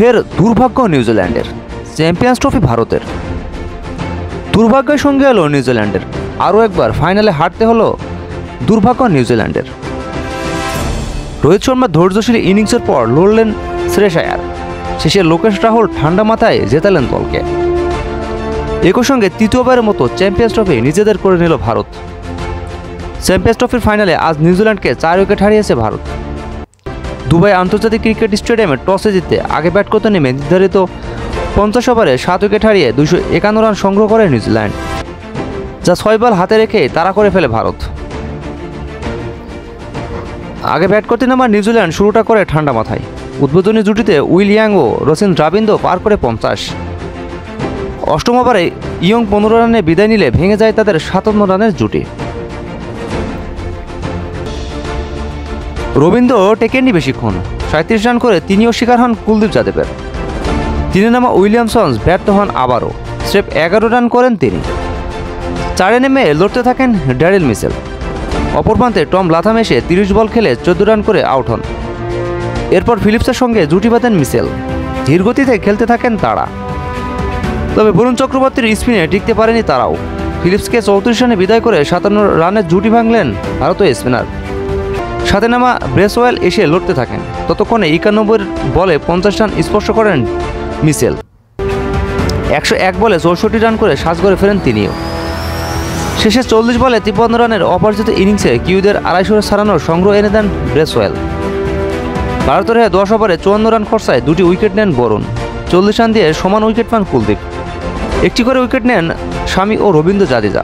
ফের দুর্ভাগ্য নিউজিল্যান্ডের, চ্যাম্পিয়ন্স ট্রফি ভারতের। দুর্ভাগ্যের সঙ্গে এলো নিউজিল্যান্ডের, আরও একবার ফাইনালে হারতে হলো দুর্ভাগ্য নিউজিল্যান্ডের। রোহিত শর্মার ধৈর্যশীল ইনিংসের পর লড়লেন শ্রেয়স আয়ার, শেষে লোকেশ রাহুল ঠান্ডা মাথায় জেতালেন দলকে। একই সঙ্গে তৃতীয়বারের মতো চ্যাম্পিয়ন্স ট্রফি নিজেদের করে নিল ভারত। চ্যাম্পিয়ন্স ট্রফির ফাইনালে আজ নিউজিল্যান্ডকে 4 উইকেট হারিয়েছে ভারত। দুবাই আন্তর্জাতিক ক্রিকেট স্টেডিয়ামে টসে জিতে আগে ব্যাট করতে নেমে নির্ধারিত 50 ওভারে 7 উইকেট হারিয়ে 251 রান সংগ্রহ করে নিউজিল্যান্ড, যা 6 বল হাতে রেখে তাড়া করে ফেলে ভারত। আগে ব্যাট করতে নামা নিউজিল্যান্ড শুরুটা করে ঠান্ডা মাথায়। উদ্বোধনী জুটিতে উইল ইয়াং ও রচিন দ্রাবিড় পার করে 50। অষ্টম ওভারে ইয়ং 15 রানে বিদায় নিলে ভেঙে যায় তাদের 57 রানের জুটি। রবীন্দ্র টেকেননি বেশিক্ষণ, 37 রান করে তিনিও শিকার হন কুলদীপ যাদবের। তিনে নামা উইলিয়ামসন ব্যর্থ হন আবারও, স্রেফ 11 রান করেন তিনি। 4-এ নেমে লড়তে থাকেন ড্যারিল মিচেল। অপর প্রান্তে টম লাথাম এসে 30 বল খেলে 14 রান করে আউট হন। এরপর ফিলিপসের সঙ্গে জুটি বাঁধেন মিচেল। ধীরগতিতে খেলতে থাকেন তারা, তবে বরুণ চক্রবর্তীর স্পিনে টিকতে পারেনি তারাও। ফিলিপসকে 34 রানে বিদায় করে 57 রানের জুটি ভাঙলেন ভারতীয় স্পিনার। সাথে নামা ব্রেসওয়েল এসে লড়তে থাকেন। ততক্ষণে 91 বলে 50 রান স্পর্শ করেন মিচেল। 101 বলে 64 রান করে সাজঘরে ফেরেন তিনিও। শেষে 40 বলে 53 রানের অপরাজিত ইনিংসে কিউদের 250 ছাড়ানোর সংগ্রহ এনে দেন ব্রেসওয়েল। ভারতের হয়ে 10 ওভারে 54 রান খরচায় 2টি উইকেট নেন বরুণ। 40 রান দিয়ে সমান উইকেট পান কুলদীপ। একটি করে উইকেট নেন শামি ও রবীন্দ্র জাদেজা।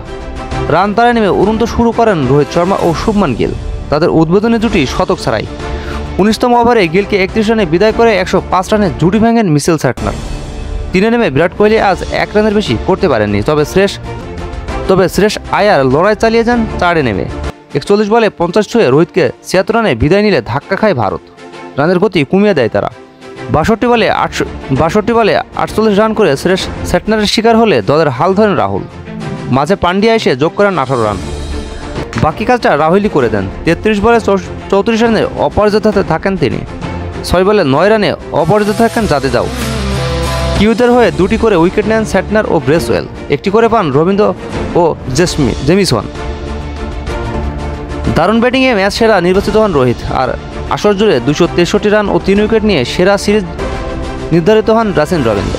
রান তাড়ায় নেমে উড়ন্ত শুরু করেন রোহিত শর্মা ও শুভমান গিল। তাদের উদ্বোধনী জুটি শতক ছাড়াই 19তম ওভারে গিলকে 31 রানে বিদায় করে 105 রানের জুটি ভাঙেন মিচেল স্যাটনার। 3-এ নেমে বিরাট কোহলি আজ 1 রানের বেশি করতে পারেননি, তবে শ্রেয়স আয়ার লড়াই চালিয়ে যান 4-এ নেমে। 41 বলে 50 ছুঁয়ে রোহিতকে 76 রানে বিদায় নিলে ধাক্কা খায় ভারত। রানের গতি কমিয়ে দেয় তারা। 62 বলে 48 রান করে শ্রেয়স স্যাটনারের শিকার হলে দলের হাল ধরেন রাহুল। মাঝে পান্ডিয়া এসে যোগ করেন 18 রান। বাকি কাজটা রাহুলই করে দেন। 33 বলে 34 রানে অপরাজিত থাকেন তিনি। 6 বলে 9 রানে অপরাজিত থাকেন জাদেজাও। কিউদের হয়ে 2টি করে উইকেট নেন স্যাটনার ও ব্রেসওয়েল। 1টি করে পান রবীন্দ্র ও জেমিসন। দারুণ ব্যাটিংয়ে ম্যাচ সেরা নির্বাচিত হন রোহিত, আর আসর জুড়ে 263 রান ও 3 উইকেট নিয়ে সেরা সিরিজ নির্ধারিত হন রচিন রবীন্দ্র।